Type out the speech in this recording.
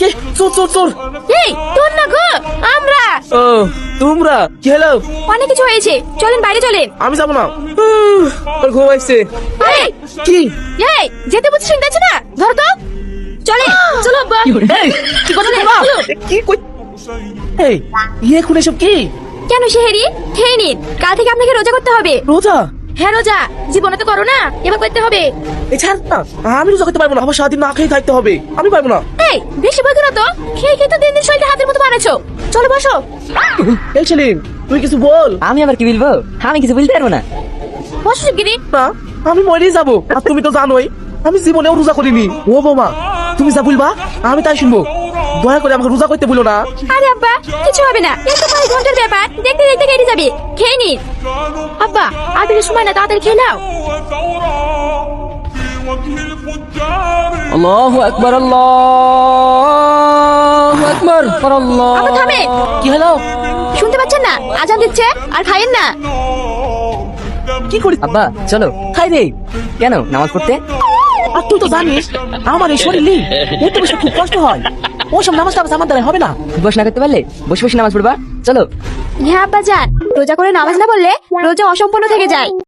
কে চোর এই তোর না গো, আমরা। ও তোমরা কি হলো? অনেক কিছু হয়েছে, চলেন বাইরে চলেন। আমি যাবো না, আর ঘুম আসছে। এই কি এই যেতে বলছিস শুনতে পাচ্ছ না? ধর তো, চলে চলো আব্বা। এই কি কথা চলে, বলবা? চলো। কি কই? এই এখন এসব কি? কেন শেহেরি খেয়ে নিন, কাল থেকে আপনাকে রোজা করতে হবে। রোজা? হ্যাঁ রোজা, জীবনে তো করো না, এবার করতে হবে। এই ছাড় না, আমি রোজা করতে পারবো না, আমার সারাদিন না খেয়ে থাকতে হবে, আমি পারবো না। এই বেশি বলছো না তো, খেয়ে খেয়ে তো দিন দিন শরীরটা হাতের মতো বানাচ্ছো। চলো বসো। এই সেলিম তুই কিছু বল। আমি আবার কি বলবো? আমি কিছু বলতে পারবো না। বসো শিগগিরি। না আমি মরেই যাবো, আর তুমি তো জানোই আমি জীবনেও রোজা করিনি। ও বৌমা তুমি যা বলবা আমি তাই শুনবো, দয়া করে আমাকে রোজা করতে বলো না। আরে আব্বা কিছু হবে না, এই তো 5 ঘন্টার ব্যাপার, দেখতে দেখতে কেটে যাবে। খেয়ে নিন আব্বা, আর বেশি সময় না, তাড়াতাড়ি খেয়ে নাও। আল্লাহু আকবার, আল্লাহু আকবার, আব্বা থামে, কি হলো? শুনতে পাচ্ছেন না? আজান দিচ্ছে, আর খাইয়েন না। কি করি? আব্বা চলো খাই রে। কেন নামাজ পড়তে? আর তুই তো জানিস আমার এই শরীর নেই, উঠতে বসে খুব কষ্ট হয়, ওসব নামাজ টামাজ আমার দ্বারা হবে না। বস না করতে পারলে বসে বসে নামাজ পড়বা। চলো। হ্যাঁ আব্বা যান, রোজা করে নামাজ না পড়লে রোজা অসম্পূর্ণ থেকে যায়।